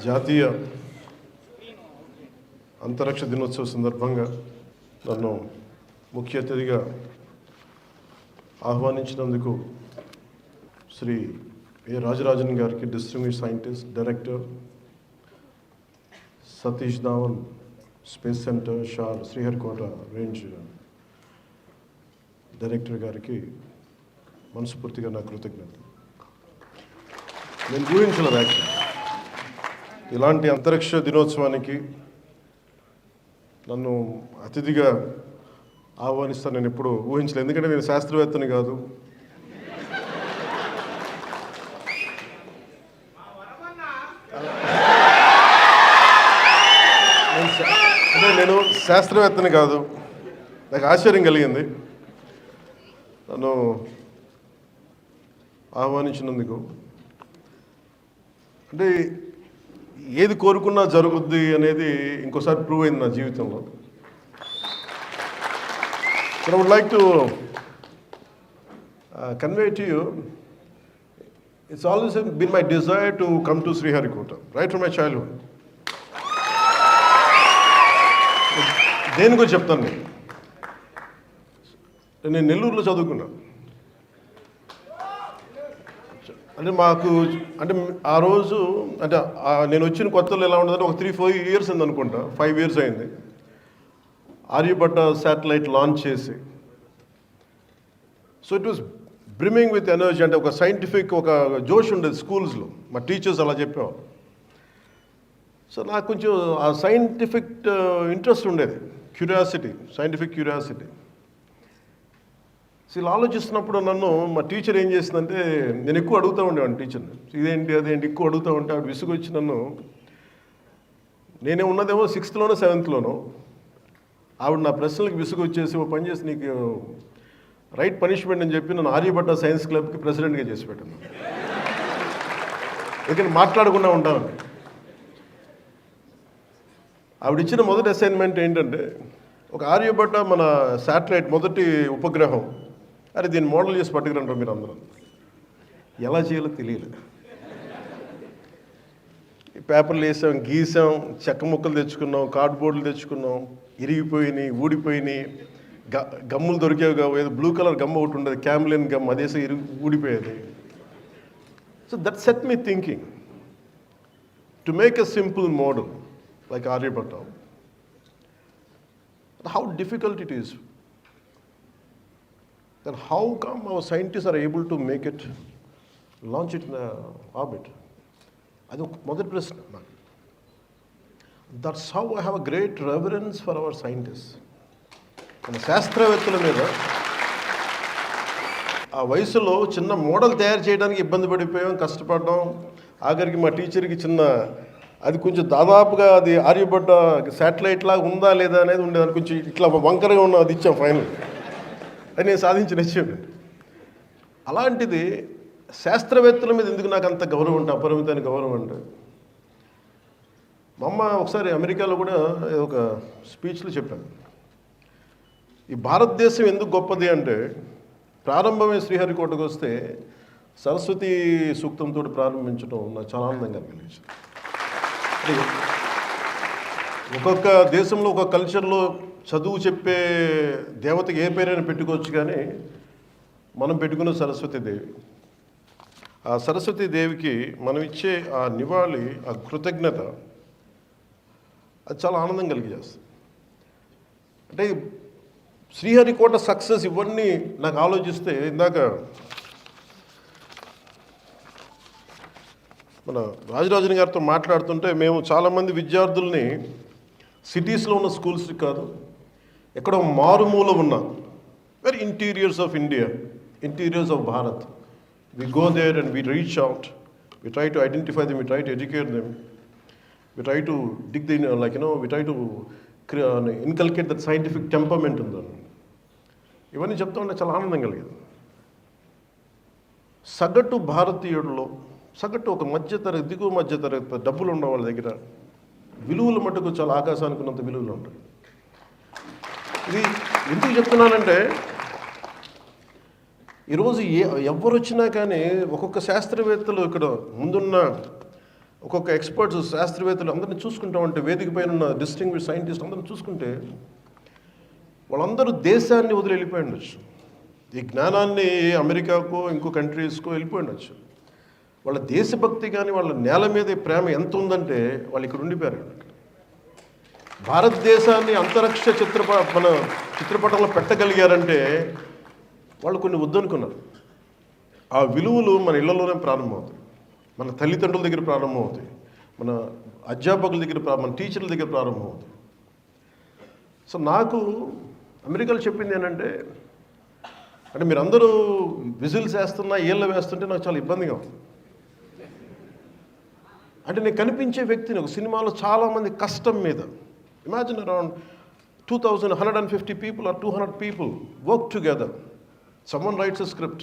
జాతీయ అంతరిక్ష దినోత్సవ సందర్భంగా నన్ను ముఖ్య అతిథిగా ఆహ్వానించినందుకు శ్రీ ఏ రాజరాజన్ గారికి, distinguished scientist, director, Satish Dhawan space centre, SHAR Sriharikota range director గారికి మనస్ఫూర్తిగా నా కృతజ్ఞతలు. నేను ఊహించలేదు యాక్చువల్లీ ఇలాంటి అంతరిక్ష దినోత్సవానికి నన్ను అతిథిగా ఆహ్వానిస్తాను నేను ఎప్పుడు ఊహించలేదు. ఎందుకంటే నేను శాస్త్రవేత్తని కాదు, నేను శాస్త్రవేత్తని కాదు. నాకు ఆశ్చర్యం కలిగింది నన్ను ఆహ్వానించినందుకు. అంటే ఏది కోరుకున్నా జరుగుద్ది అనేది ఇంకోసారి ప్రూవ్ అయింది నా జీవితంలో. So I would like to convey to you, it's always been my desire to come to Sriharikota, right from my childhood. దేనికో చెప్తాను. నేను నెల్లూరులో చదువుకున్నా. అంటే మాకు అంటే ఆ రోజు అంటే నేను వచ్చిన కొత్తలో ఎలా ఉండదంటే ఒక 3-4 years అయింది అనుకుంటా, 5 years అయింది ఆర్యభట్ట శాటిలైట్ లాంచ్ చేసి. So it was brimming with energy. అంటే ఒక సైంటిఫిక్ ఒక జోష్ ఉండేది స్కూల్స్లో, మా టీచర్స్ అలా చెప్పేవారు. సో నాకు కొంచెం ఆ సైంటిఫిక్ ఇంట్రెస్ట్ ఉండేది, క్యూరియాసిటీ, సైంటిఫిక్ క్యూరియాసిటీ. సో ఇలా ఆలోచిస్తున్నప్పుడు నన్ను మా టీచర్ ఏం చేసిందంటే, నేను ఎక్కువ అడుగుతూ ఉండేవాడిని టీచర్ని, ఇదేంటి అదేంటి ఎక్కువ అడుగుతూ ఉంటే ఆవిడ విసుగొచ్చి నన్ను, నేనే ఉన్నదేమో 6th లోనో 7th లోనో, ఆవిడ నా ప్రశ్నలకు విసుగొచ్చేసి ఓ పని చేసి నీకు రైట్ పనిష్మెంట్ అని చెప్పి నన్ను ఆర్యభట్ట సైన్స్ క్లబ్కి ప్రెసిడెంట్గా చేసి పెట్టాను. ఎందుకంటే మాట్లాడకుండా ఉంటామని. ఆవిడ ఇచ్చిన మొదటి అసైన్మెంట్ ఏంటంటే, ఒక ఆర్యభట్ట మన శాటిలైట్ మొదటి ఉపగ్రహం, అరే దీన్ని మోడల్ చేసి పట్టుకురంటారు మీరు అందరూ. ఎలా చేయాలో తెలియలేదు. పేపర్లు వేసాం, గీసాం, చెక్క ముక్కలు తెచ్చుకున్నాం, కార్డ్బోర్డులు తెచ్చుకున్నాం, ఇరిగిపోయినాయి, ఊడిపోయినాయి, గమ్ములు దొరికేవి కావు. ఏదో బ్లూ కలర్ గమ్ ఒకటి ఉండేది, క్యామ్లిన్ గమ్, అదేసో ఊడిపోయేది. So that set me thinking to make a simple model like Aryabhatta. How difficult it is. Then how come our scientists are able to make it, launch it in the orbit? I think మొదటి ప్రశ్న. That's how I have a great reverence for our scientists. మన శాస్త్రవేత్తల మీద ఆ వయసులో చిన్న model తయారు చేయడానికి ఇబ్బంది పడిపోయాం, కష్టపడ్డాం. ఆఖరికి మా టీచర్కి చిన్న అది కొంచెం దాదాపుగా అది ఆర్యభట్ట శాటిలైట్ లాగా ఉందా లేదా అనేది ఉండేది. అది కొంచెం ఇట్లా వంకరగా ఉన్న అది ఇచ్చాం ఫైనల్. అది నేను సాధించిన విషయం. అలాంటిది శాస్త్రవేత్తల మీద ఎందుకు నాకు అంత గౌరవం అంటే, అపరిమితమైన గౌరవం అంటే, మా అమ్మ ఒకసారి అమెరికాలో కూడా ఒక స్పీచ్లో చెప్పాను, ఈ భారతదేశం ఎందుకు గొప్పది అంటే, ప్రారంభమే శ్రీహరికోటకు వస్తే సరస్వతి సూక్తంతో ప్రారంభించడం నాకు చాలా ఆనందంగా అనిపించింది. ఒక్కొక్క దేశంలో ఒక్కొక్క కల్చర్లో చదువు చెప్పే దేవతకి ఏ పేరైనా పెట్టుకోవచ్చు, కానీ మనం పెట్టుకున్న సరస్వతీదేవి. ఆ సరస్వతీదేవికి మనం ఇచ్చే ఆ నివాళి, ఆ కృతజ్ఞత, అది చాలా ఆనందం కలిగజేస్తుంది. అంటే శ్రీహరికోట సక్సెస్ ఇవన్నీ నాకు ఆలోచిస్తే, ఇందాక మన రాజరాజన్ గారితో మాట్లాడుతుంటే, మేము చాలామంది విద్యార్థుల్ని సిటీస్లో ఉన్న స్కూల్స్కి కాదు, ఎక్కడో మారుమూల ఉన్న very interiors of India, interiors of Bharat, we go there and we reach out, we try to identify them, we try to educate them, we try to dig the we try to inculcate that scientific temperament ఉందని. ఇవన్నీ చెప్తా ఉంటే చాలా ఆనందం కలిగేది. సగటు భారతీయుడిలో, సగటు ఒక మధ్యతరగతి, దిగువ మధ్యతరగతి, డబ్బులు ఉన్న వాళ్ళ దగ్గర విలువలు మటుకు చాలా ఆకాశానికి ఉన్నంత విలువలు ఉంటాయి. ఇది ఎందుకు చెప్తున్నానంటే, ఈరోజు ఎవరు వచ్చినా కానీ ఒక్కొక్క శాస్త్రవేత్తలు ఇక్కడ ముందున్న ఒక్కొక్క ఎక్స్పర్ట్స్ శాస్త్రవేత్తలు అందరినీ చూసుకుంటామంటే వేదిక పైన ఉన్న డిస్టింగ్విష్ సైంటిస్ట్ అందరిని చూసుకుంటే వాళ్ళందరూ దేశాన్ని వదిలి వెళ్ళిపోయి ఉండొచ్చు, ఈ జ్ఞానాన్ని అమెరికాకో ఇంకో కంట్రీస్కో వెళ్ళిపోయి ఉండొచ్చు. వాళ్ళ దేశభక్తి కానీ వాళ్ళ నేల మీద ప్రేమ ఎంత ఉందంటే వాళ్ళు ఇక్కడ ఉండిపోయారు. భారతదేశాన్ని అంతరిక్ష మన చిత్రపటంలో పెట్టగలిగారంటే వాళ్ళు కొన్ని వద్దనుకున్నారు. ఆ విలువలు మన ఇళ్లలోనే ప్రారంభమవుతాయి, మన తల్లిదండ్రుల దగ్గర ప్రారంభమవుతాయి, మన అధ్యాపకుల దగ్గర మన టీచర్ల దగ్గర ప్రారంభమవుతాయి. సో నాకు అమెరికాలో చెప్పింది ఏంటంటే, అంటే మీరందరూ విజిల్స్ వేస్తున్నా ఏళ్ళు వేస్తుంటే నాకు చాలా ఇబ్బందిగా ఉంది. అంటే నేను కనిపించే వ్యక్తిని ఒక సినిమాలో చాలామంది కష్టం మీద, imagine around 2150 people or 200 people work together. Someone writes a script,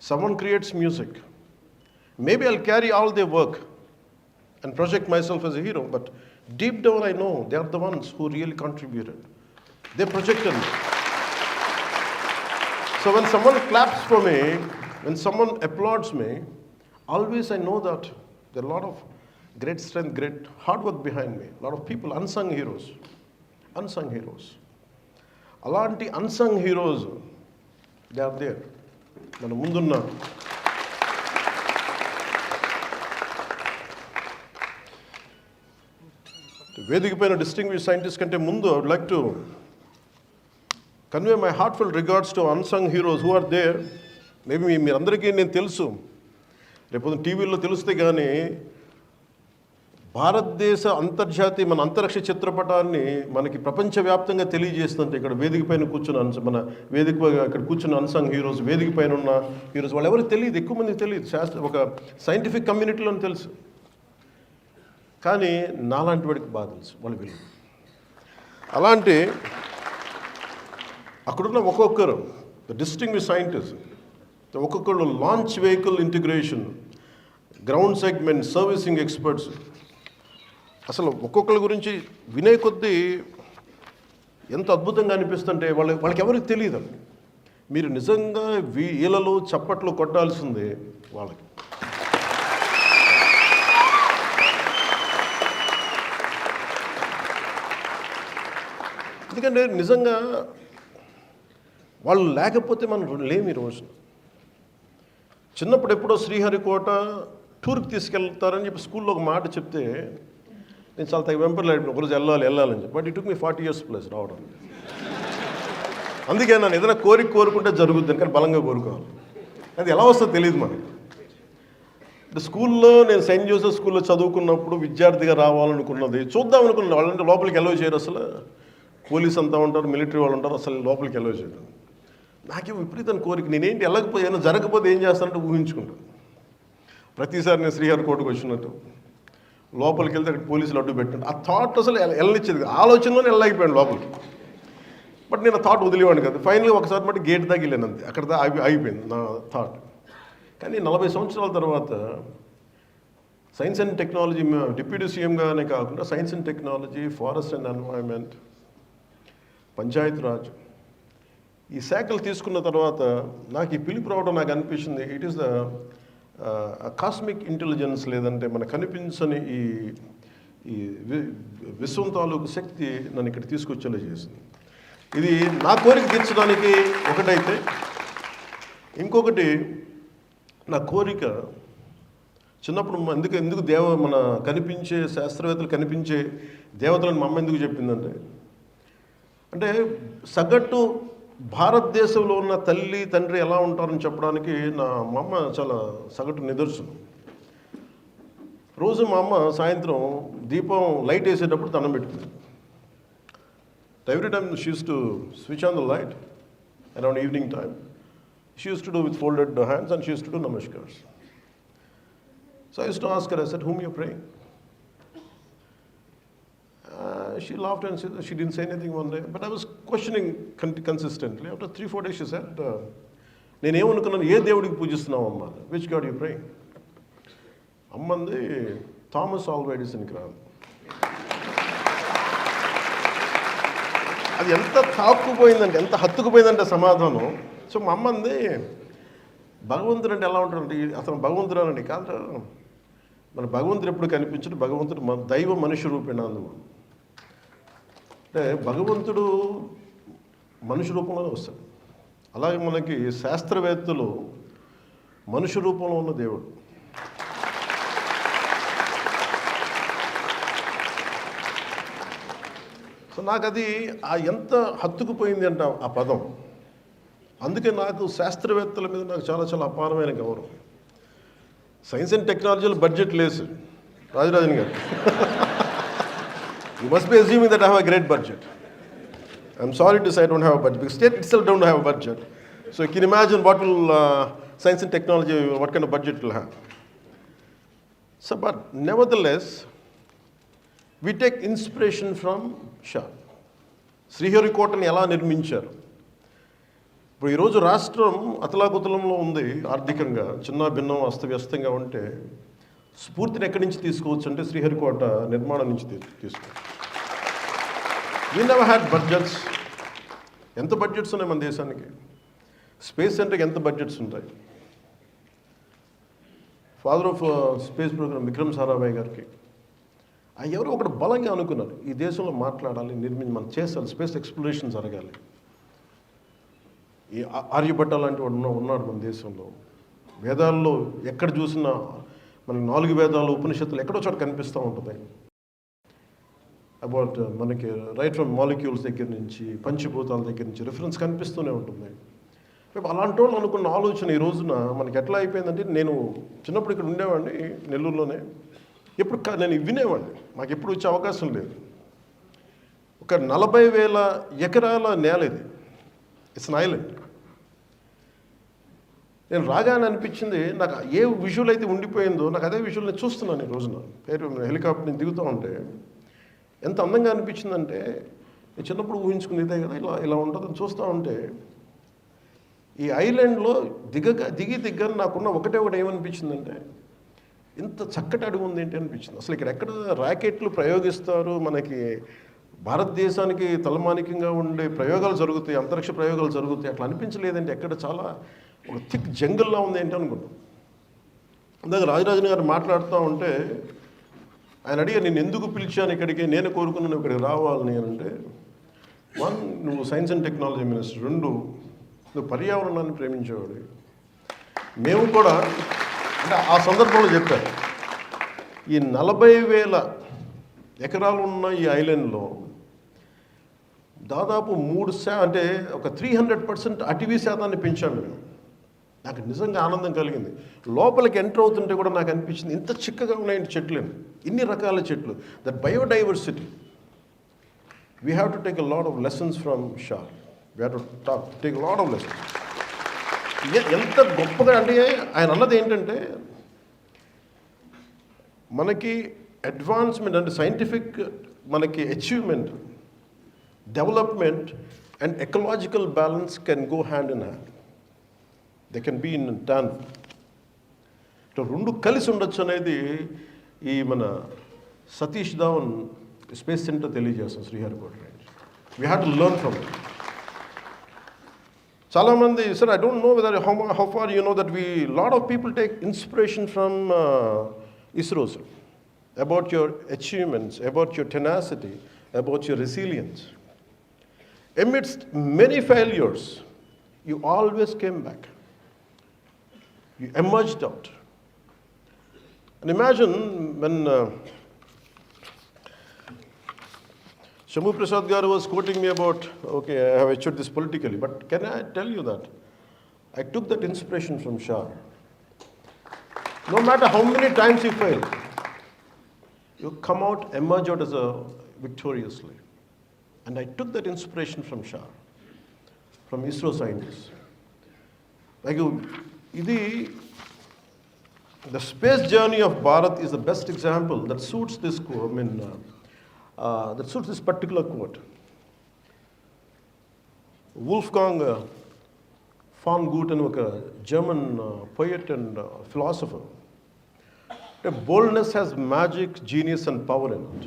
someone creates music. Maybe I'll carry all their work and project myself as a hero, but deep down I know they are the ones who really contributed. They projected me. So when someone claps for me, when someone applauds me, always I know that there are a lot of great strength, great hard work behind me. A lot of people, unsung heroes. Unsung heroes. Alanti unsung heroes, they are there. మన ముందున్న వేదిక పైన distinguish scientist కంటే ముందు I would like to convey my heartfelt regards to unsung heroes who are there. Maybe మీరందరికీ నేను తెలుసు, రేపు టీవీలో తెలిస్తే కానీ భారతదేశ అంతర్జాతీయ మన అంతరిక్ష చిత్రపటాన్ని మనకి ప్రపంచవ్యాప్తంగా తెలియజేస్తుంటే ఇక్కడ వేదిక పైన కూర్చున్న మన వేదిక ఇక్కడ కూర్చున్న అన్సంగ్ హీరోస్, వేదిక పైన ఉన్న హీరోస్ వాళ్ళు ఎవరికి తెలియదు, ఎక్కువ మందికి తెలియదు, ఒక సైంటిఫిక్ కమ్యూనిటీలోనే తెలుసు. కానీ నాలాంటి వాడికి బాగా తెలుసు వాళ్ళ విలువ. అలాంటి అక్కడున్న ఒక్కొక్కరు డిస్టింగ్విష్ సైంటిస్ట్, ఒక్కొక్కరు launch vehicle integration, ground segment, servicing experts, అసలు ఒక్కొక్కరి గురించి వినే కొద్దీ ఎంత అద్భుతంగా అనిపిస్తుంటే వాళ్ళకి ఎవరికి తెలియదు. మీరు నిజంగా వీళ్ళలో చప్పట్లు కొట్టాల్సిందే వాళ్ళకి. ఎందుకంటే నిజంగా వాళ్ళు లేకపోతే మనం లేము ఈ రోజు. చిన్నప్పుడు ఎప్పుడో శ్రీహరికోట టూర్కి తీసుకెళ్తారని చెప్పి స్కూల్లో ఒక మాట చెప్తే నేను చాలా వెంపర్లాడిన, ఒకరోజు వెళ్ళాలని చెప్పి. But it took me 40 years plus రావడం. అందుకే నన్ను ఏదైనా కోరుకుంటే జరుగుద్ది, కానీ బలంగా కోరుకోవాలి. అది ఎలా వస్తుందో తెలియదు మనకి. స్కూల్లో నేను సెయింట్ జోసెఫ్ స్కూల్లో చదువుకున్నప్పుడు విద్యార్థిగా రావాలనుకున్నది, చూద్దాం అనుకున్నాను. వాళ్ళంటే లోపలికి ఎలవ్ చేయరు, అసలు పోలీస్ అంతా ఉంటారు, మిలిటరీ వాళ్ళు ఉంటారు, అసలు లోపలికి ఎలవ్ చేయరు. నాకే విపరీతం కోరిక, నేనేంటి వెళ్ళకపోతే ఏమైనా జరగకపోతే ఏం చేస్తానంటే ఊహించుకుంటాను. ప్రతిసారి నేను శ్రీహరికోటకు వచ్చినట్టు లోపలికి వెళ్తే అక్కడ పోలీసులు అడ్డు పెట్టండి, ఆ థాట్ అసలు వెళ్ళనిచ్చేది, ఆలోచనలోనే వెళ్ళలేకపోయాను లోపలికి. బట్ నేను ఆ థాట్ వదిలేవాడిని కదా. ఫైనల్గా ఒకసారి మట్టి గేట్ దాకా వెళ్ళాను, అంతే, అక్కడ ఆగిపోయింది నా థాట్. కానీ 40 సంవత్సరాల తర్వాత సైన్స్ అండ్ టెక్నాలజీ డిప్యూటీ సీఎంగానే కాకుండా science and technology, forest and environment, Panchayati Raj ఈ శాఖలు తీసుకున్న తర్వాత నాకు ఈ పిలుపు రావడం నాకు అనిపించింది, it is the cosmic intelligence, లేదంటే మనకు కనిపించని ఈ విశ్వం తాలూకు శక్తి నన్ను ఇక్కడ తీసుకొచ్చేలా చేసింది. ఇది నా కోరిక తీర్చడానికి ఒకటైతే, ఇంకొకటి నా కోరిక చిన్నప్పుడు ఎందుకు మన కనిపించే శాస్త్రవేత్తలు కనిపించే దేవతలను మా అమ్మ ఎందుకు చెప్పిందంటే, అంటే సగటు భారతదేశంలో ఉన్న తల్లి తండ్రి ఎలా ఉంటారని చెప్పడానికి మా అమ్మ చాలా సగటు నిదర్శనం. రోజు మా అమ్మ సాయంత్రం దీపం లైట్ వేసేటప్పుడు దండం పెట్టుకుంది. Every time she use to switch on the light around evening time. She used to do with folded hands and she used to do namaskars. So I used to ask her, I said, whom you praying? She laughed and said, she didn't say anything one day, but I was questioning consistently. After 3-4 days she said, నేను ఏమనుకున్నాను, ఏ దేవుడికి పూజిస్తున్నావు అమ్మ? Which God you praying? అమ్మంది Thomas Alva ఎడిసన్కి రాదు. అది ఎంత తాక్కుపోయిందంటే, ఎంత హత్తుకుపోయిందంటే సమాధానం. సో మా అమ్మంది, భగవంతుడు అంటే ఎలా ఉంటాడంటే, అతను భగవంతుడు అనండి కాదు, మన భగవంతుడు ఎప్పుడు కనిపించడు, భగవంతుడు మన దైవ మనుష్య రూపేణ అందుకు. అంటే భగవంతుడు మనుష్య రూపంలోనే వస్తాడు. అలాగే మనకి శాస్త్రవేత్తలు మనుష్య రూపంలో ఉన్న దేవుడు. సో నాకు అది ఎంత హత్తుకుపోయింది అంట ఆ పదం. అందుకే నాకు శాస్త్రవేత్తల మీద నాకు చాలా చాలా అపారమైన గౌరవం. సైన్స్ అండ్ టెక్నాలజీలో బడ్జెట్ లేదు రాజరాజన్ గారు. You must be assuming that I have a great budget. I'm sorry to say I don't have a budget because state it self don't have a budget. So you can imagine what will science and technology, what kind of budget it will have. So, but nevertheless, we take inspiration from Shah. శ్రీహరికోటని ఎలా నిర్మించారు? ఇప్పుడు ఈరోజు రాష్ట్రం అతలాకుతలంలో ఉంది, ఆర్థికంగా చిన్న భిన్నం అస్తవ్యస్తంగా ఉంటే స్ఫూర్తిని ఎక్కడి నుంచి తీసుకోవచ్చు అంటే శ్రీహరికోట నిర్మాణం నుంచి తీసుకోవచ్చు. We never had budgets. ఎంత బడ్జెట్స్ ఉన్నాయి మన దేశానికి? స్పేస్ సెంటర్కి ఎంత బడ్జెట్స్ ఉంటాయి? Father of space programme Vikram Sarabhai గారికి ఎవరో ఒకటి బలంగా అనుకున్నారు, ఈ దేశంలో మాట్లాడాలి, మనం చేయాలి, స్పేస్ ఎక్స్ప్లోరేషన్ జరగాలి. ఈ ఆర్యభట్ట లాంటి వాడు ఉన్నాడు మన దేశంలో. వేదాల్లో ఎక్కడ చూసినా మనకి 4 వేదాలు ఉపనిషత్తులు ఎక్కడో చోట కనిపిస్తూ ఉంటుంది. అబౌట్ మనకి రైట్ ఫ్రమ్ మాలిక్యూల్స్ దగ్గర నుంచి పంచభూతాల దగ్గర నుంచి రిఫరెన్స్ కనిపిస్తూనే ఉంటుంది. అలాంటి వాళ్ళు అనుకున్న ఆలోచన ఈ రోజున మనకి ఎట్లా అయిపోయిందంటే, నేను చిన్నప్పుడు ఇక్కడ ఉండేవాడిని నెల్లూరులోనే, ఎప్పుడు నేను వినేవాడిని, మాకు ఎప్పుడు వచ్చే అవకాశం లేదు. ఒక 40,000 ఎకరాల నేల ఇది, ఇట్స్ అన్ ఐలాండ్. నేను రాగానే అనిపించింది, నాకు ఏ విజువల్ అయితే ఉండిపోయిందో నాకు అదే విజువల్ నేను చూస్తున్నాను ఈ రోజున. హెలికాప్టర్ నుంచి దిగుతూ ఉంటే ఎంత అందంగా అనిపించిందంటే, నేను చిన్నప్పుడు ఊహించుకుని ఇదే కదా ఇలా ఉంటుందని చూస్తూ ఉంటే, ఈ ఐలాండ్లో దిగి నాకున్న ఒకటే ఏమనిపించిందంటే, ఇంత చక్కటి అడుగు ఉంది ఏంటి అనిపించింది. అసలు ఇక్కడ ఎక్కడ ర్యాకెట్లు ప్రయోగిస్తారు, మనకి భారతదేశానికి తలమానికంగా ఉండే ప్రయోగాలు జరుగుతాయి, అంతరిక్ష ప్రయోగాలు జరుగుతాయి, అట్లా అనిపించలేదంటే ఎక్కడ చాలా ఒక థిక్ జంగిల్లా ఉంది ఏంటి అనుకున్నాం. ఇందాక రాజరాజన్ గారు మాట్లాడుతూ ఉంటే ఆయన అడిగా, నేను ఎందుకు పిలిచాను ఇక్కడికి, నేను కోరుకున్నాను ఇక్కడికి రావాలని అంటే, 1 నువ్వు సైన్స్ అండ్ టెక్నాలజీ మినిస్టర్, 2 నువ్వు పర్యావరణాన్ని ప్రేమించేవాడు. మేము కూడా అంటే ఆ సందర్భంలో చెప్పారు, ఈ 40,000 ఎకరాలు ఉన్న ఈ ఐలాండ్లో దాదాపు అంటే ఒక 300% అటవీ శాతాన్ని పెంచాము మేము. నాకు నిజంగా ఆనందం కలిగింది. లోపలికి ఎంటర్ అవుతుంటే కూడా నాకు అనిపించింది, ఇంత చిక్కగా ఉన్నాయండి చెట్లు, ఇన్ని రకాల చెట్లు. That biodiversity, we have to take a lot of lessons from Shah. We have to take lot of lessons. ఎంత గొప్పగా అంటే ఆయన అన్నది ఏంటంటే, మనకి అడ్వాన్స్మెంట్ అంటే సైంటిఫిక్ మనకి achievement, development and ecological balance can go hand in hand. They can be in turn. ఇట్లా 2 కలిసి ఉండొచ్చు అనేది ఈ మన సతీష్ ధావన్ స్పేస్ సెంటర్ తెలియజేస్తాం Sriharikota. We have to learn from it. చాలామంది sir, I don't know whether how far you know that lot of people take inspiration from ISRO, sir, about your achievements, about your tenacity, about your resilience. Amidst many failures, you always came back. You emerged out. And imagine when Shamu Prasad Garu was quoting me about, okay, I have achieved this politically, but can I tell you that I took that inspiration from Shah. No matter how many times you fail, you come out, emerge out as victoriously. And I took that inspiration from Shah, from ISRO scientists. Like, the space journey of Bharat is the best example that suits this that suits this particular quote. Wolfgang von Goethe, a German poet and philosopher. Boldness has magic, genius and power in it.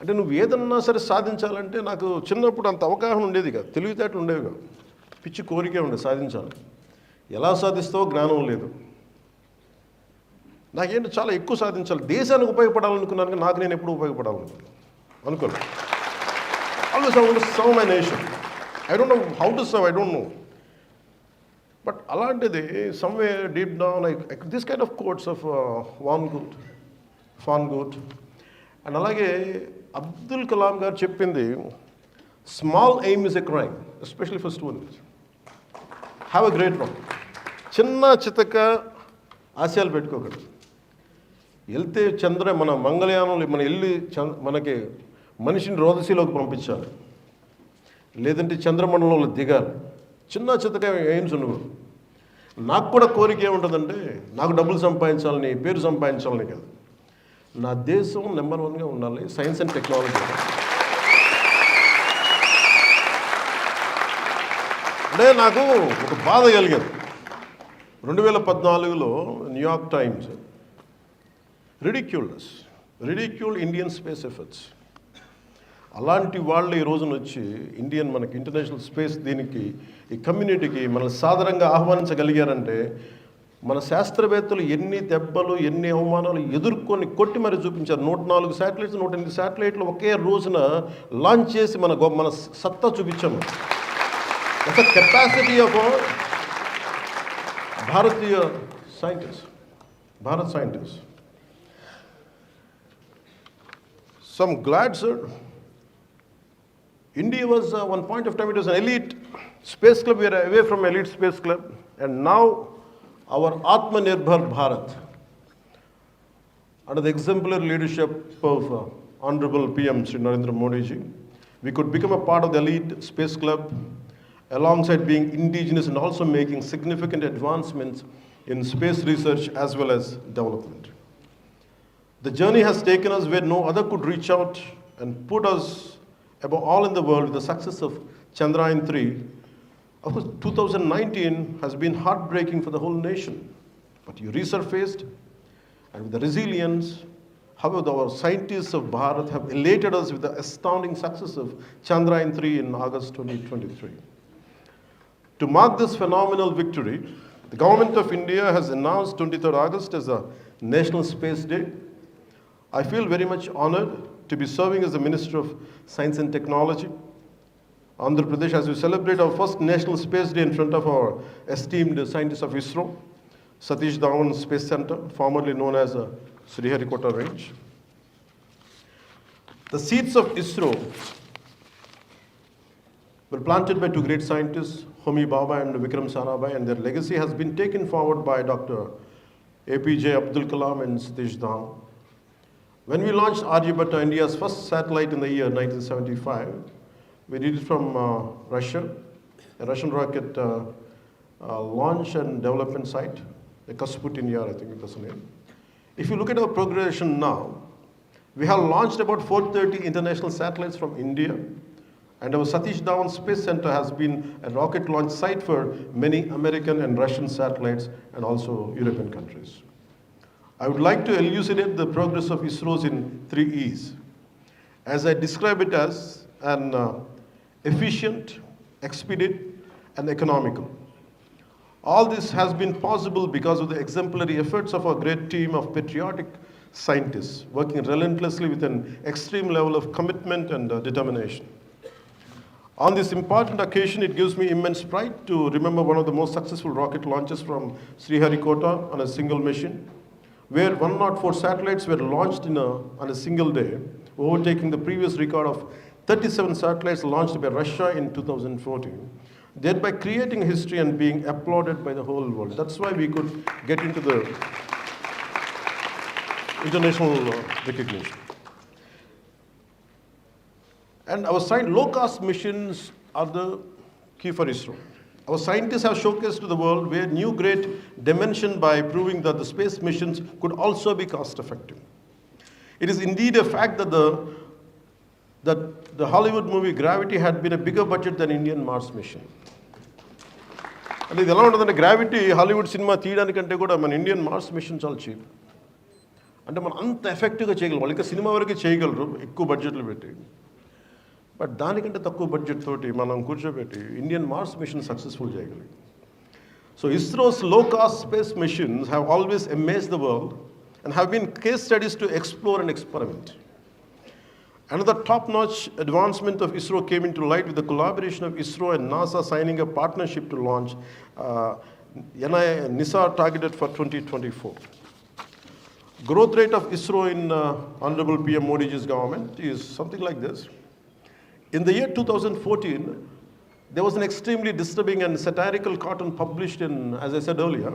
అంటే నువ్వు ఏదన్నా సరే సాధించాలంటే, నాకు చిన్నప్పుడు అంత అవగాహన ఉండేది కాదు, తెలివితేటలు ఉండేవి కాదు, పిచ్చి కోరికే ఉండేది సాధించాలి. ఎలా సాధిస్తావో జ్ఞానం లేదు. నాకేంటి చాలా ఎక్కువ సాధించాలి, దేశానికి ఉపయోగపడాలనుకున్నాను, కానీ నాకు నేను ఎప్పుడు అనుకోలేదు. Always I want to serve my nation. I don't know how to serve, I don't know. But అలాంటిది somewhere deep down like this kind of quotes of fan good. And అలాగే అబ్దుల్ కలాం గారు చెప్పింది, small aim is a crime, especially for students. Have a great one. చిన్న చితక ఆశయాలు పెట్టుకోకూడదు. వెళ్తే మన మంగళయానంలో మనం వెళ్ళి మనకి మనిషిని రోదసీలోకి పంపించాలి, లేదంటే చంద్రమండలంలో దిగాలి. చిన్న చితక ఎయిమ్స్ ఉండవు. నాకు కూడా కోరిక ఏముంటుందంటే, నాకు డబ్బులు సంపాదించాలని, పేరు సంపాదించాలని కాదు, నా దేశం నెంబర్ 1గా ఉండాలి సైన్స్ అండ్ టెక్నాలజీ. అంటే నాకు ఒక బాధ కలిగింది. 2014లో New York Times ridiculed Indian space efforts. అలాంటి వాళ్ళు ఈ రోజున వచ్చి మనకి ఇంటర్నేషనల్ స్పేస్ దీనికి, ఈ కమ్యూనిటీకి మనల్ని సాధారణంగా ఆహ్వానించగలిగారంటే, మన శాస్త్రవేత్తలు ఎన్ని దెబ్బలు, ఎన్ని అవమానాలు ఎదుర్కొని కొట్టి మరి చూపించారు. 104 శాటిలైట్స్, 108 శాటిలైట్లు ఒకే రోజున లాంచ్ చేసి మన సత్తా చూపించాము. ఒక capacity of Bharatiya scientists. So I'm glad, sir. India was one point of time, it was an elite space club. We are away from elite space club, and now our Atmanirbhar Bharat, under the exemplary leadership of Honorable PM Sri Narendra Modi ji, we could become a part of the elite space club, alongside being indigenous and also making significant advancements in space research as well as development. The journey has taken us where no other could reach out and put us above all in the world with the success of Chandrayaan-3. Of course, 2019 has been heartbreaking for the whole nation, but you resurfaced, and with the resilience, however, our scientists of Bharat have elated us with the astounding success of Chandrayaan-3 in August 2023. To mark this phenomenal victory, the Government of India has announced 23rd August as a National Space Day. I feel very much honored to be serving as the Minister of Science and Technology. Andhra Pradesh, as we celebrate our first National Space Day in front of our esteemed scientists of ISRO, Satish Dhawan Space Center, formerly known as Sriharikota Range. The seeds of ISRO were planted by two great scientists, Homi Bhabha and Vikram Sarabhai, and their legacy has been taken forward by Dr. APJ Abdul Kalam and Satish Dhawan. When we launched Aryabhatta, India's first satellite in the year 1975, we did it from Russia, a Russian rocket launch and development site, the Kasputin Yar, I think it was the name. If you look at our progression now, we have launched about 430 international satellites from India, and our Satish Dhawan Space Center has been a rocket launch site for many American and Russian satellites and also European countries. I would like to elucidate the progress of ISRO's in 3 E's, as I describe it as an efficient, expedite, and economical. All this has been possible because of the exemplary efforts of our great team of patriotic scientists working relentlessly with an extreme level of commitment and determination. On this important occasion, it gives me immense pride to remember one of the most successful rocket launches from Sriharikota on a single mission, where 104 satellites were launched on a single day, overtaking the previous record of 37 satellites launched by Russia in 2014, thereby creating history and being applauded by the whole world. That's why we could get into the international recognition. And our low-cost missions are the key for ISRO. Our scientists have showcased to the world where new great dimension by proving that the space missions could also be cost-effective. It is indeed a fact that the Hollywood movie Gravity had been a bigger budget than Indian Mars mission. And ఇది ఎలా ఉంటుందంటే, gravity Hollywood cinema తీయడానికంటే కూడా మన Indian Mars machine చాలా cheap. అంటే మనం అంత ఎఫెక్టివ్గా చేయగలం. వాళ్ళు ఇంకా సినిమా వరకు చేయగలరు ఎక్కువ బడ్జెట్లు పెట్టి, బట్ దానికంటే తక్కువ బడ్జెట్ తోటి మనం కూర్చోబెట్టి ఇండియన్ మార్స్ మిషన్ సక్సెస్ఫుల్ చేయగలిగాం. So ISRO's low-cost space missions have always amazed the world and have been case studies to explore and experiment. Another top-notch advancement of ISRO came into light with the collaboration of ISRO and NASA signing a partnership to launch NISA targeted for 2024. Growth rate of ISRO in Honorable PM Modi's government is something like this. In the year 2014, there was an extremely disturbing and satirical cartoon published in, as I said earlier.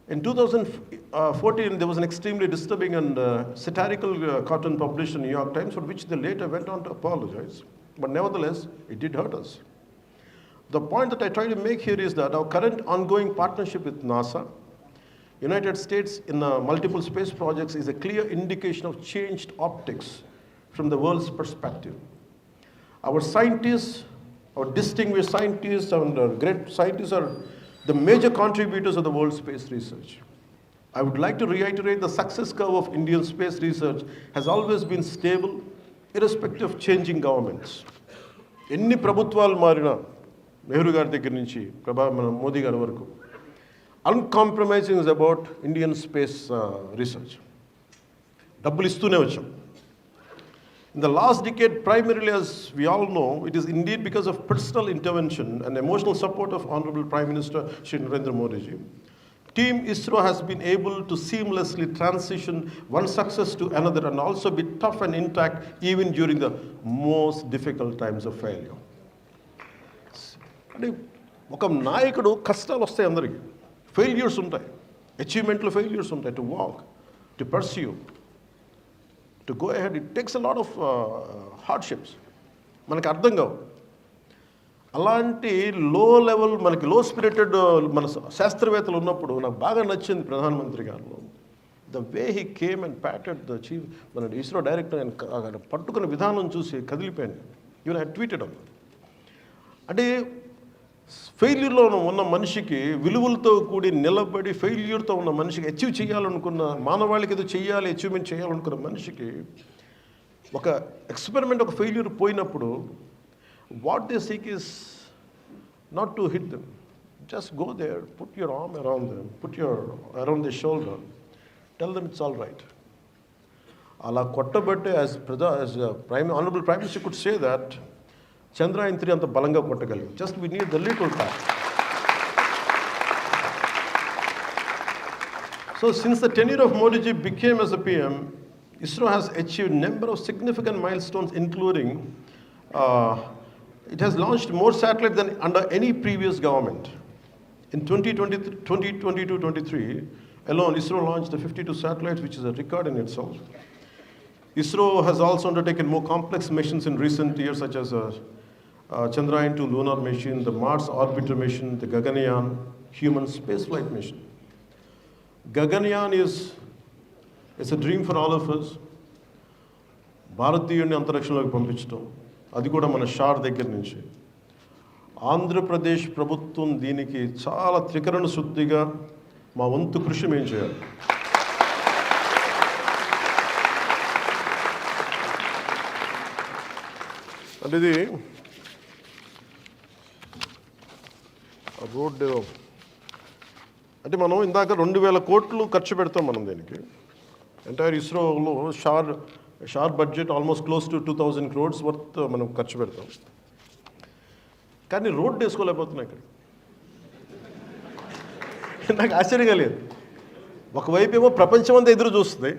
In 2014, there was an extremely disturbing and satirical cartoon published in New York Times, for which they later went on to apologize. But nevertheless, it did hurt us. The point that I try to make here is that our current ongoing partnership with NASA, United States in multiple space projects, is a clear indication of changed optics from the world's perspective. Our scientists, our distinguished scientists and great scientists are the major contributors of the world's space research. I would like to reiterate the success curve of Indian space research has always been stable, irrespective of changing governments. ఎన్ని ప్రభుత్వాలు మారినా నెహ్రూ గారి దగ్గర నుంచి మోదీ గారి వరకు uncompromising is about Indian space research. డబ్బులు ఇస్తూనే వచ్చాం. In the last decade, primarily, as we all know, it is indeed because of personal intervention and emotional support of Honorable Prime Minister Shri Narendra Modi ji. Team ISRO has been able to seamlessly transition one success to another and also be tough and intact even during the most difficult times of failure. అంటే ఒక నాయకుడు కష్టాలు వస్తాయి అందరికీ, failures ఉంటాయి, అచీవ్మెంట్లో failures ఉంటాయి, to walk, to pursue, to go ahead, it takes a lot of hardships. మనకి అర్థం కావు. అలాంటి లో లెవెల్, మనకి లో స్పిరిటెడ్ మన శాస్త్రవేత్తలు ఉన్నప్పుడు నాకు బాగా నచ్చింది ప్రధానమంత్రి గారు. The way he came and patted the chief, మన ఇస్రో డైరెక్టర్ ఆయన పట్టుకున్న విధానం చూసి కదిలిపోయాను. ఈవెన్ ఐ ట్వీటెడ్ అన్. అంటే ఫెయిల్యూర్లో ఉన్న మనిషికి, విలువలతో కూడి నిలబడి ఫెయిల్యూర్తో ఉన్న మనిషికి, అచీవ్ చేయాలనుకున్న, మానవాళికి ఏదో చేయాలి, అచీవ్మెంట్ చేయాలనుకున్న మనిషికి ఒక ఎక్స్పెరిమెంట్, ఒక ఫెయిల్యూర్ పోయినప్పుడు what they seek is not to hit them, just go there, put your arm around them, put your around the shoulder, tell them it's all right. అలా కొట్టబట్టే as honourable prime minister could say that Chandrayaan 3 అంత బలంగా కొట్టగలిగాం. Just we need the little time. So since the tenure of Modi ji became as a PM, ISRO has achieved number of significant milestones, including it has launched more satellites than under any previous government. In 2022-23 alone, ISRO launched 52 satellites, which is a record in itself. ISRO has also undertaken more complex missions in recent years, such as Chandrayaan 2 lunar mission, the Mars orbiter mission, the Gaganyaan human spaceflight mission. Gaganyaan is a dream for all of us. భారతీయుడిని అంతరిక్షంలోకి పంపించడం, అది కూడా మన షార్ దగ్గర నుంచి. ఆంధ్రప్రదేశ్ ప్రభుత్వం దీనికి చాలా త్రికరణ శుద్ధిగా మా వంతు కృషి మేము చేయాలి. అంటే ఇది రోడ్డు అంటే మనం ఇందాక 2000 కోట్లు ఖర్చు పెడతాం మనం దీనికి. ఎంటైర్ ఇస్రోలో SHAR budget almost close to 2000 crores worth మనం ఖర్చు పెడతాం. కానీ రోడ్డు వేసుకోలేకపోతున్నాం ఇక్కడ. నాకు ఆశ్చర్యంగా లేదు. ఒకవైపు ఏమో ప్రపంచం అంతా ఎదురు చూస్తుంది,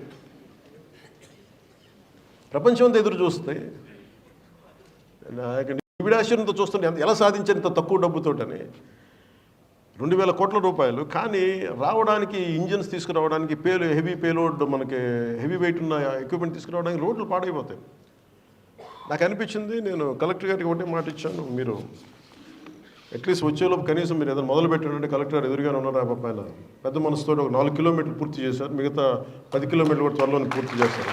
విడాశ్వరంతో చూస్తుంటే ఎలా సాధించారు ఇంత తక్కువ డబ్బుతోటని, 2000 కోట్ల రూపాయలు. కానీ రావడానికి, ఇంజిన్స్ తీసుకురావడానికి, హెవీ పేలోడ్, మనకి హెవీ వెయిట్ ఉన్న ఎక్విప్మెంట్ తీసుకురావడానికి రోడ్లు పాడైపోతాయి. నాకు అనిపించింది, నేను కలెక్టర్ గారికి ఒకటే మాట ఇచ్చాను, మీరు అట్లీస్ట్ వచ్చేలోపు కనీసం మీరు ఏదైనా మొదలు పెట్టారంటే, కలెక్టర్ గారు ఎదురుగానే ఉన్నారు, ఆ పైన పెద్ద మనసుతో ఒక 4 కిలోమీటర్లు పూర్తి చేశారు, మిగతా 10 కిలోమీటర్లు కూడా త్వరలోనే పూర్తి చేశారు.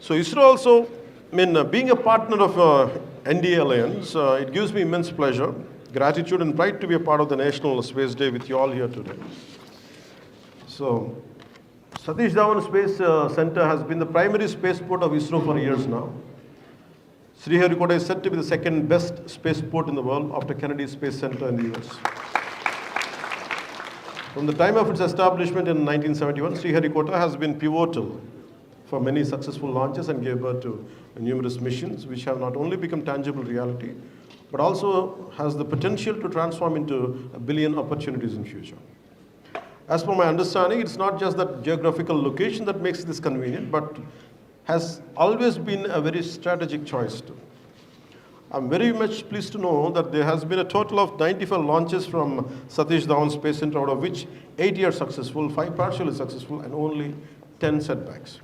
So ISRO also, being a partner of NDA Alliance, it gives me immense pleasure, gratitude and pride to be a part of the National Space Day with you all here today. So, Satish Dhawan Space Center has been the primary spaceport of ISRO for years now. Sriharikota is said to be the second best spaceport in the world after Kennedy Space Center in the US. From the time of its establishment in 1971, Sriharikota has been pivotal for many successful launches and gave birth to numerous missions which have not only become tangible reality, but also has the potential to transform into a billion opportunities in future. As per my understanding, it's not just that geographical location that makes this convenient, but has always been a very strategic choice too. I'm very much pleased to know that there has been a total of 95 launches from Satish Dhawan Space Center, out of which 80 are successful, 5 partially successful, and only 10 setbacks.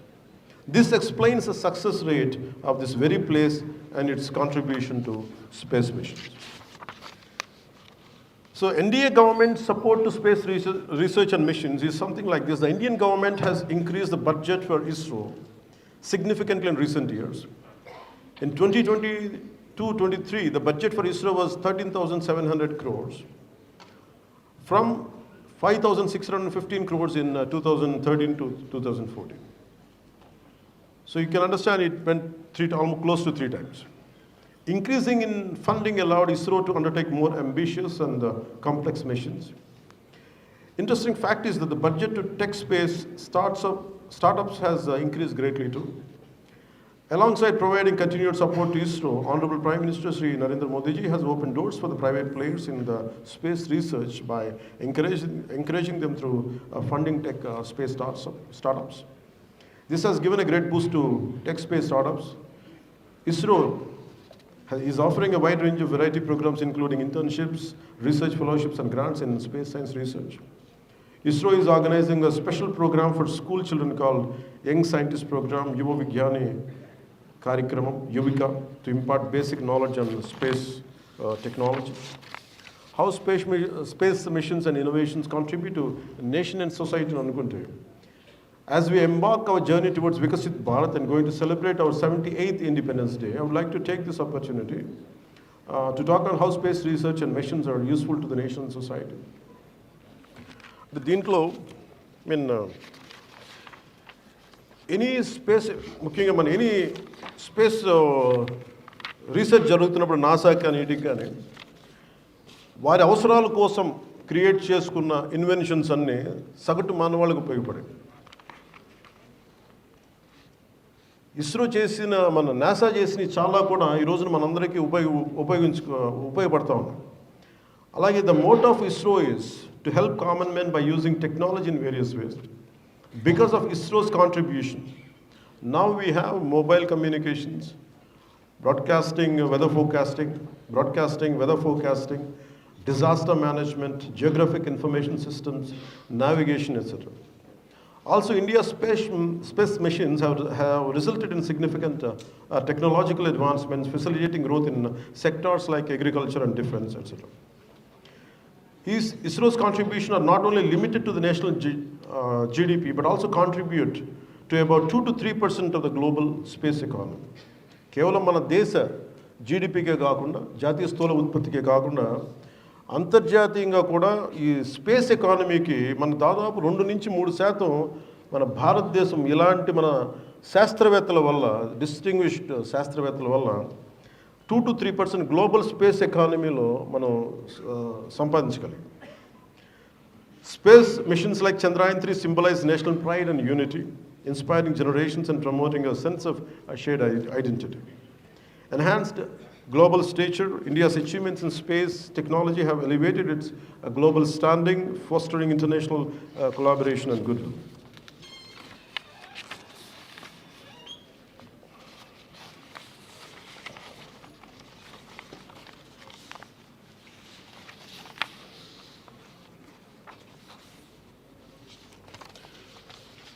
This explains the success rate of this very place and its contribution to space missions. So NDA government support to space research and missions is something like this. The Indian government has increased the budget for ISRO significantly in recent years. In 2022-23, the budget for ISRO was 13,700 crores from 5,615 crores in 2013 to 2014. So you can understand it went almost close to 3 times. Increasing in funding allowed ISRO to undertake more ambitious and complex missions. Interesting fact is that the budget to tech space startups has increased greatly too. Alongside providing continued support to ISRO, Honorable Prime Minister Shri Narendra Modi ji has opened doors for the private players in the space research by encouraging them through funding tech space startups. This has given a great boost to tech space startups. ISRO is offering a wide range of variety programs including internships, research fellowships and grants in space science research. ISRO is organizing a special program for school children called Young Scientist Program, Yuva Vigyani Karikramam, Yuvika, to impart basic knowledge on space technology. How space missions and innovations contribute to nation and society in Anukunte. As we embark our journey towards Vikasit Bharat and going to celebrate our 78th Independence Day, I would like to take this opportunity to talk on how space research and missions are useful to the nation and society. దీంట్లో any space ముఖ్యంగా మన any space research జరుగుతున్నప్పుడు NASA కానీ వీటికి కానీ వారి అవసరాల కోసం క్రియేట్ చేసుకున్న ఇన్వెన్షన్స్ అన్నీ సగటు మానవాళ్ళకు ఉపయోగపడాయి. ఇస్రో చేసిన మన నాసా చేసినవి చాలా కూడా ఈ రోజున మనందరికీ ఉపయోగపడతా ఉన్నాయి. అలాగే the motto of ISRO is to help common men by using technology in various ways. Because of ISRO's contribution, now we have mobile communications, broadcasting, weather forecasting, disaster management, geographic information systems, navigation, etc. Also, India's space missions have resulted in significant technological advancements, facilitating growth in sectors like agriculture and defense, etc. ISRO's contribution are not only limited to the national GDP, but also contribute to about 2 to 3% of the global space economy. కేవలం మన దేశ జీడిపికే కాకుండా జాతీయ స్థూల ఉత్పత్తికే కాకుండా అంతర్జాతీయంగా కూడా ఈ స్పేస్ ఎకానమీకి మన దాదాపు 2 నుంచి 3% మన భారతదేశం ఇలాంటి మన శాస్త్రవేత్తల వల్ల, డిస్టింగ్విష్డ్ శాస్త్రవేత్తల వల్ల 2 to 3% గ్లోబల్ స్పేస్ ఎకానమీలో మనం సంపాదించగలిగాం. Space missions like Chandrayaan-3 symbolize national pride and unity, inspiring generations and promoting a sense of a shared identity. Enhanced global stature, India's achievements in space technology have elevated its global standing, fostering international collaboration and goodwill.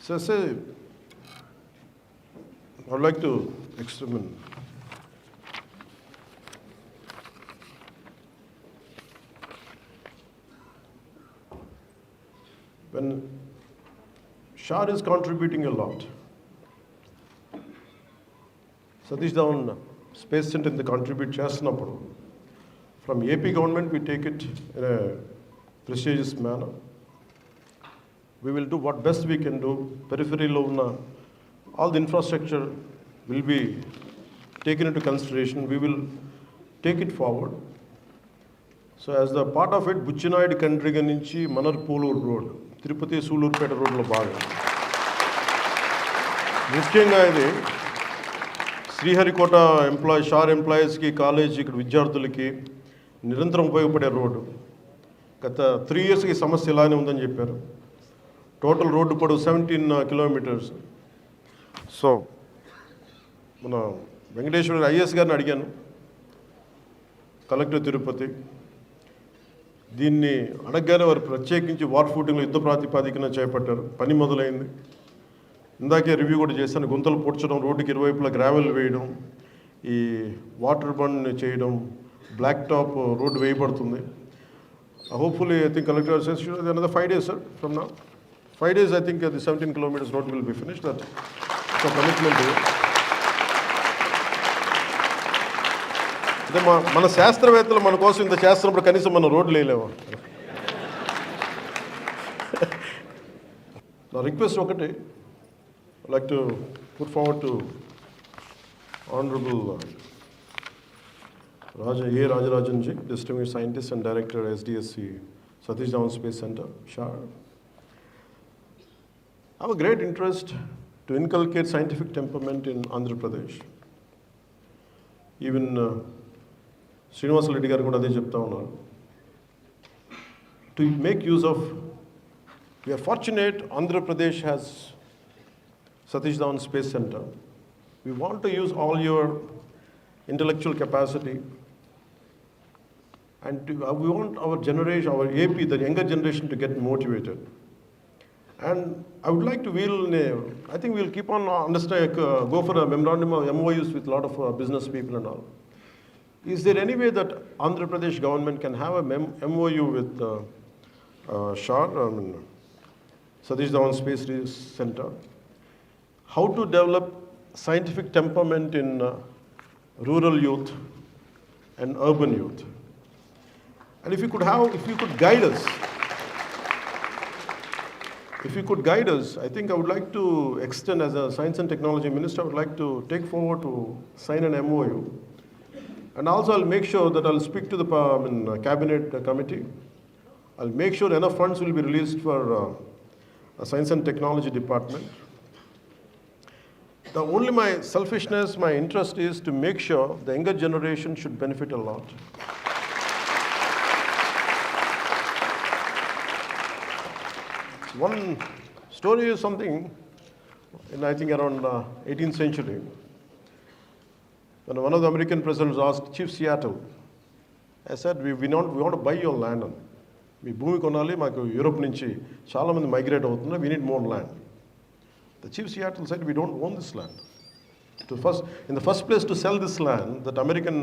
So I say, I would like to experiment. When Shah is contributing a lot, Satish Dhawan Space Center in the contribute chestunappudu, from AP government we take it in a prestigious manner. We will do what best we can do. Periphery lo unna all the infrastructure will be taken into consideration. We will take it forward. So as the part of it, Buchinayed Kandriga నుంచి మనర్పూలూరు road, Tirupati Sullurpeta రోడ్లో భాగం. ముఖ్యంగా ఇది శ్రీహరికోట షార్ ఎంప్లాయీస్కి, college ఇక్కడ విద్యార్థులకి నిరంతరం ఉపయోగపడే రోడ్డు. గత 3 ఇయర్స్కి సమస్య ఇలానే ఉందని చెప్పారు. టోటల్ రోడ్డు పొడవు 17 కిలోమీటర్స్. సో మన వెంకటేశ్వర ఐఎస్ గారిని అడిగాను, కలెక్టర్ తిరుపతి. దీన్ని అడగగానే వారు ప్రత్యేకించి వార్ ఫూటింగ్లో యుద్ధ ప్రాతిపాదికన చేపట్టారు. పని మొదలైంది. ఇందాకే రివ్యూ కూడా చేశాను. గుంతలు పూడ్చడం, రోడ్డుకి ఇరువైపులా గ్రావెల్ వేయడం, ఈ వాటర్ బండ్ చేయడం, బ్లాక్ టాప్ రోడ్డు వేయబడుతుంది. Hopefully I think collector says another 5 days, sir, from now. 5 days, I think the 17 kilometers road will be finished. That's a commitment. అంటే మన శాస్త్రవేత్తలు మన కోసం ఇంత చేస్తున్నప్పుడు కనీసం మన రోడ్లు వేయలేము. నా రిక్వెస్ట్ ఒకటి, I'd like to put forward to Honorable Rajarajan Ji, Distinguished Scientist and Director, SDSC, Satish Dhawan Space Center, SHAR. I have a great interest to inculcate scientific temperament in Andhra Pradesh. Even Srinivasa Reddy garu kuda ade chepta unnaru. To make use of, we are fortunate Andhra Pradesh has Satish Dhawan Space Center. We want to use all your intellectual capacity, and we want our generation, our AP, the younger generation, to get motivated. And I would like to I think we'll keep on go for a memorandum of MOUs with a lot of business people and all. Is there any way that Andhra Pradesh government can have a MOU with SHAR, Satish Dhawan Space Center, how to develop scientific temperament in rural youth and urban youth? And if you could guide us, I think I would like to extend, as a Science and Technology Minister, I would like to take forward to sign an MOU. And also I'll make sure that I'll speak to the Cabinet Committee. I'll make sure enough funds will be released for a Science and Technology Department. Only my selfishness, my interest is to make sure the younger generation should benefit a lot. One story is something, I think around 18th century, when one of the American presidents asked Chief Seattle, I said, we want to buy your land. మీ భూమి కొనాలి, మాకు Europe నుంచి చాలామంది migrate అవుతున్నారు, we need more land. The Chief Seattle said, we don't own this land. In the first place, to sell this land, that American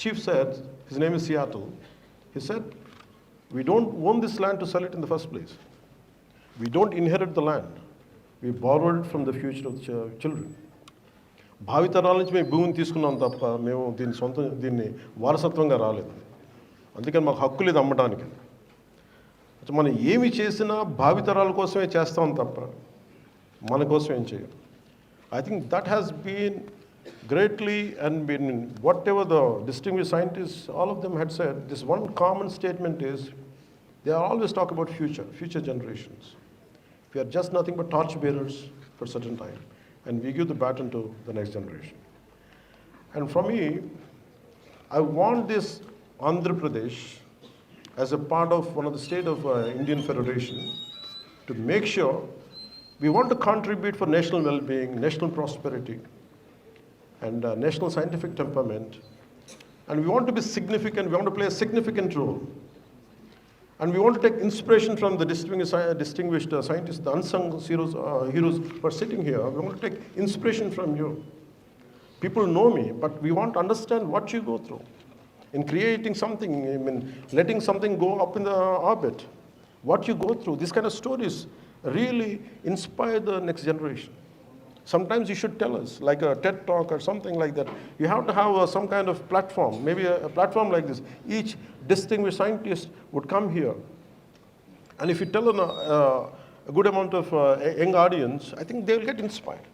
chief said, his name is Seattle, he said, we don't own this land to sell it in the first place. We don't inherit the land. We borrowed from the future of the children. భావితరాల నుంచి మేము భూమిని తీసుకున్నాం తప్ప మేము దీన్ని వారసత్వంగా రాలేదు. అందుకని మాకు హక్కు లేదు అమ్మడానికి. మనం ఏమి చేసినా భావితరాల కోసమే చేస్తాం తప్ప మన కోసం ఏం చేయం. I think that has been greatly, and whatever the distinguished scientists, all of them had said, this one common statement is, they are always talk about future generations. We are just nothing but torch bearers for a certain time, and we give the baton to the next generation. And for me, I want this Andhra Pradesh as a part of one of the state of Indian Federation to make sure we want to contribute for national well-being, national prosperity, and national scientific temperament. And we want to be significant, we want to play a significant role. And we want to take inspiration from the distinguished scientists, the unsung heroes who are sitting here. We want to take inspiration from you. People know me, but we want to understand what you go through in creating something, letting something go up in the orbit. What you go through, these kind of stories really inspire the next generation. Sometimes you should tell us, like a TED talk or something like that. You have to have some kind of platform, maybe a platform like this. Each distinguished scientist would come here. And if you tell a good amount of young audience, I think they will get inspired.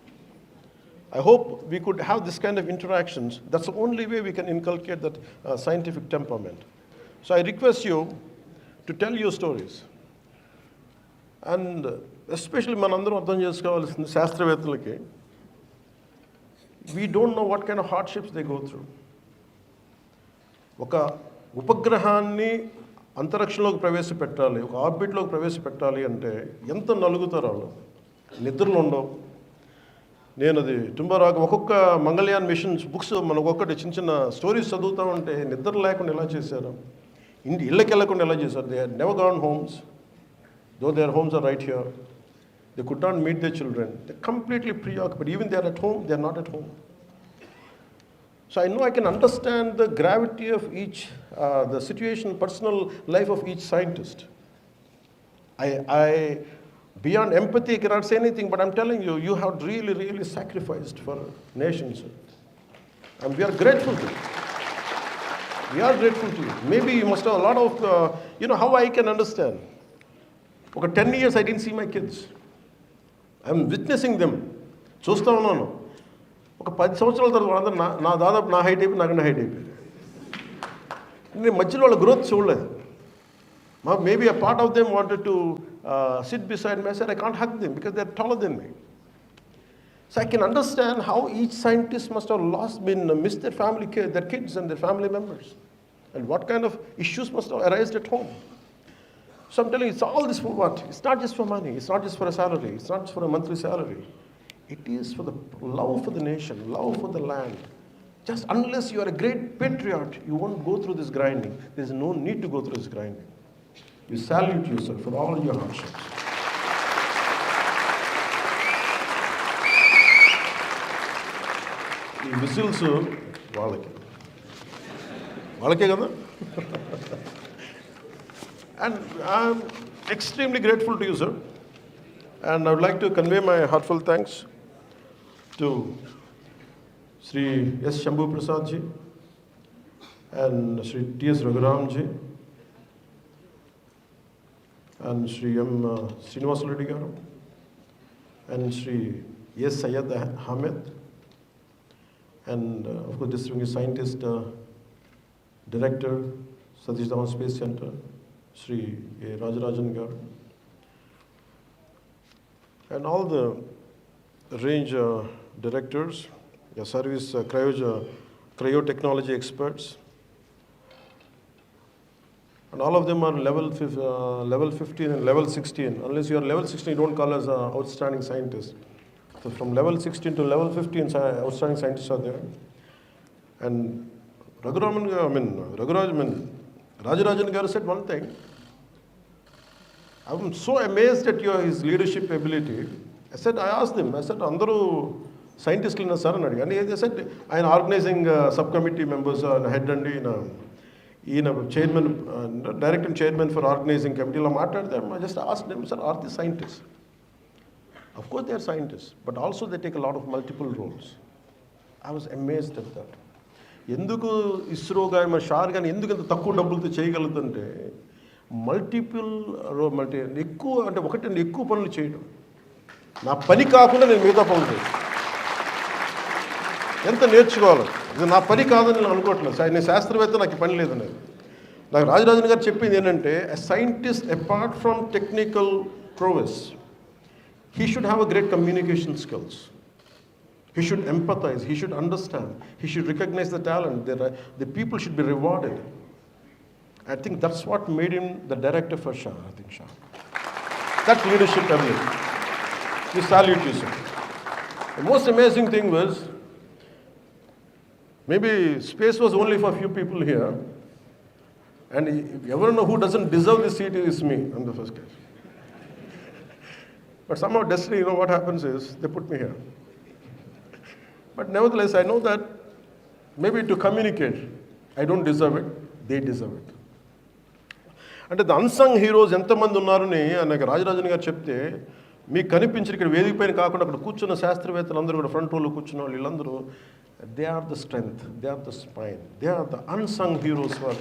I hope we could have this kind of interactions. That's the only way we can inculcate that scientific temperament. So I request you to tell your stories. And especially మనందరం అర్థం చేసుకోవాల్సింది శాస్త్రవేత్తలకి, we don't know what kind of hardships they go through. ఒక ఉపగ్రహాన్ని అంతరిక్షంలోకి ప్రవేశపెట్టాలి, ఒక ఆర్బిట్లోకి ప్రవేశపెట్టాలి అంటే ఎంత నలుగుతారు వాళ్ళు. నిద్రలు ఉండవు. నేను అది టుంబరాకు ఒక్కొక్క మంగళయాన్ మిషన్స్ బుక్స్ మనకు ఒక్కటి చిన్న చిన్న స్టోరీస్ చదువుతూ ఉంటే నిద్ర లేకుండా ఎలా చేశారు, ఇళ్ళకి వెళ్ళకుండా ఎలా చేశారు. They are never gone homes, though their homes are right here. They could not meet their children. They're completely preoccupied. Even they are at home, they are not at home. So I know I can understand the gravity of each, the situation, personal life of each scientist. I beyond empathy, I cannot say anything, but I'm telling you, you have really, really sacrificed for nations. And we are grateful to you. We are grateful to you. Maybe you must have a lot of, how I can understand. Okay, 10 years I didn't see my kids. I'm witnessing them, చూస్తూ ఉన్నాను. ఒక 10 సంవత్సరాల తర్వాత అందరూ నా దాదాపు నా height అయిపోయి, నాకన్నా హైట్ అయిపోయింది. నేను మధ్యలో వాళ్ళ గ్రోత్ చూడలేదు. Maybe a part of them wanted to sit beside me. I said I can't hug them because they're taller than me. So I can understand how each scientist must have missed their family, their kids and their family members, and what kind of issues must have arisen at home. So I'm telling you, it's all this for what? It's not just for money. It's not just for a salary. It's not just for a monthly salary. It is for the love for the nation, love for the land. Just unless you are a great patriot, you won't go through this grinding. There's no need to go through this grinding. You salute yourself for all your hardships. ఈ whistles వాళ్ళకే కదా. And I'm extremely grateful to you, sir. And I would like to convey my heartfelt thanks to Sri S. Shambhu Prasad ji and Sri T.S. Raghuram ji and Sri M. Srinivas Reddy garu and Sri S. Syed Ahmed and of course distinguished scientist, director, Satish Dhawan Space Center, Sri Rajarajan garu, and all the range directors, your service cryotechnology experts, and all of them are level 15 and level 16. Unless you are level 16, you don't call as an outstanding scientist. So from level 16 to level 15, outstanding scientists are there. And Rajarajan garu said one thing. I'm so amazed at his leadership ability. I asked him, Andaru scientists lina sir ani adigi. And he said, I am organizing subcommittee members and head and chairman, director and chairman for organizing committee. I just asked them, sir, are they scientists? Of course they are scientists, but also they take a lot of multiple roles. I was amazed at that. ఎందుకు ఇస్రో కానీ మన షార్ కానీ ఎందుకు ఇంత తక్కువ డబ్బులతో చేయగలుగుతుంటే ఎక్కువ అంటే ఒకటి ఎక్కువ పనులు చేయడం, నా పని కాకుండా నేను మిగతా పనులు చేయను. ఎంత నేర్చుకోవాలి, ఇది నా పని కాదని నేను అనుకోవట్లేదు. నేను శాస్త్రవేత్త, నాకు పని లేదనేది. నాకు రాజరాజన్ గారు చెప్పింది ఏంటంటే, ఎ scientist apart from technical ప్రోవెస్, he should have a great communication skills. He should empathize. He should understand. He should recognize the talent. The people should be rewarded. I think that's what made him the director for Shah. That leadership ability. We salute you, sir. The most amazing thing was, maybe space was only for a few people here. And if you ever know who doesn't deserve this seat, is me. I'm the first guy. But somehow destiny, what happens is, they put me here. But nevertheless, I know that maybe to communicate, I don't deserve it, they deserve it. అంటే the unsung heroes ఎంతమంది ఉన్నారని నాకు రాజరాజన్ గారు చెప్తే, మీకు కనిపించిన ఇక్కడ వేదిక పైన కాకుండా అక్కడ కూర్చున్న శాస్త్రవేత్తలు అందరూ కూడా ఫ్రంట్ రోలో కూర్చున్న వాళ్ళు వీళ్ళందరూ, they are the strength, they are the spine, they are the unsung heroes for.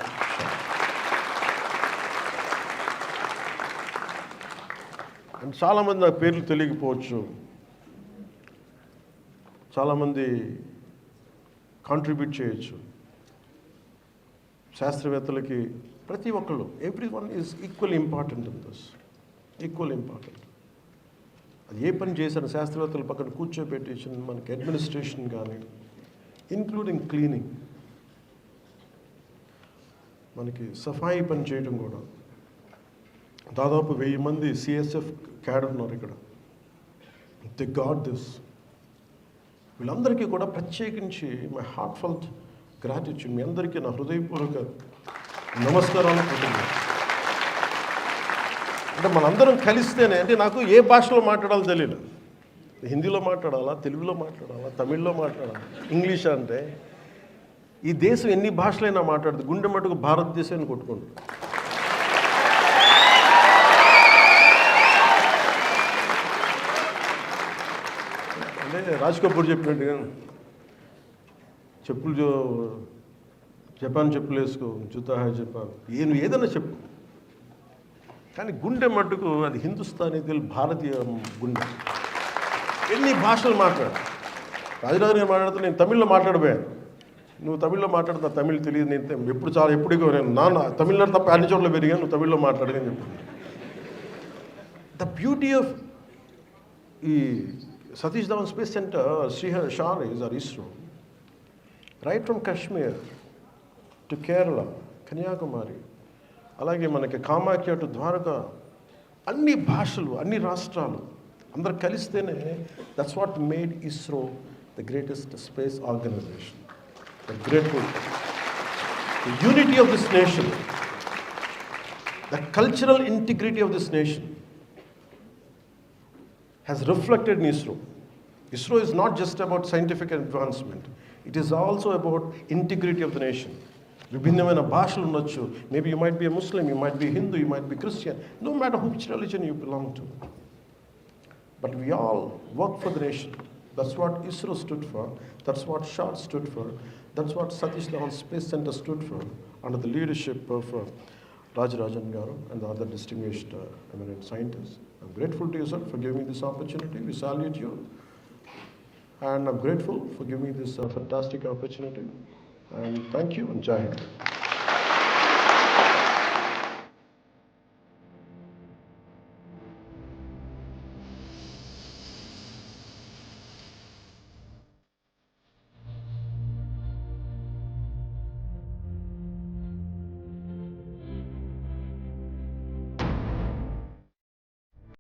And చాలామంది నాకు పేర్లు తెలియకపోవచ్చు. చాలామంది కాంట్రిబ్యూట్ చేయొచ్చు. శాస్త్రవేత్తలకి ప్రతి ఒక్కళ్ళు, every one is equal important in this, equal important. అది ఏ పని చేశాను శాస్త్రవేత్తల పక్కన కూర్చోబెట్టి మనకి అడ్మినిస్ట్రేషన్ కానీ, ఇంక్లూడింగ్ క్లీనింగ్, మనకి సఫాయి పని చేయడం కూడా. దాదాపు 1000 మంది సిఎస్ఎఫ్ క్యాడర్ ఉన్నారు ఇక్కడ. The God this. వీళ్ళందరికీ కూడా ప్రత్యేకించి మై హార్ట్ఫెల్ట్ గ్రాటిట్యూడ్, మీ అందరికీ నా హృదయపూర్వక నమస్కారాలు ఉంటుంది. అంటే మనందరం కలిస్తేనే, అంటే నాకు ఏ భాషలో మాట్లాడాలో తెలియదు. హిందీలో మాట్లాడాలా, తెలుగులో మాట్లాడాలా, తమిళ్లో మాట్లాడాలా, ఇంగ్లీష్ అంటే ఈ దేశం ఎన్ని భాషలైనా మాట్లాడుతుంది, గుండె మటుకు భారతదేశాన్ని కొట్టుకుంటుంది. అంటే రాజ్ కపూర్ చెప్పినట్టుగా చెప్పులు జపాన్ చెప్పులు వేసుకో, జూతా హై జపాన్, నువ్వు ఏదైనా చెప్పు, కానీ గుండె మట్టుకు అది హిందుస్థానీ, భారతీయ గుండె. ఎన్ని భాషలు మాట్లాడు. రాజరాజు గారు మాట్లాడుతూ నేను తమిళ్లో మాట్లాడిపోయాను. నువ్వు తమిళ్లో మాట్లాడుతా, తమిళ్ తెలియదు, నేను ఎప్పుడుగా నేను తమిళనాడు తప్ప అన్ని చోట్ల పెరిగాను, నువ్వు తమిళ్లో మాట్లాడని చెప్పింది. ద బ్యూటీ ఆఫ్ ఈ సతీష్ ధావన్ స్పేస్ సెంటర్, శ్రీహర్ షారీస్ or ISRO, right from Kashmir to Kerala, Kanyakumari, అలాగే మనకి కామాఖ్య టు ద్వారకా, అన్ని భాషలు, అన్ని రాష్ట్రాలు అందరు కలిస్తేనే that's what made ISRO the greatest space organisation. Grateful. The unity of this nation, the cultural integrity of this nation has reflected in ISRO. ISRO is not just about scientific advancement. It is also about integrity of the nation. విభిన్నమైన భాషలు ఉండొచ్చు. Maybe you might be a Muslim, you might be Hindu, you might be Christian, no matter which religion you belong to. But we all work for the nation. That's what ISRO stood for. That's what SHAR stood for. That's what Satish Dhawan Space Center stood for, under the leadership of Rajarajan Garu and the other distinguished eminent scientists. I'm grateful to you, sir, for giving me this opportunity. We salute you. And I'm grateful for giving me this fantastic opportunity. And thank you, and Jai Hind.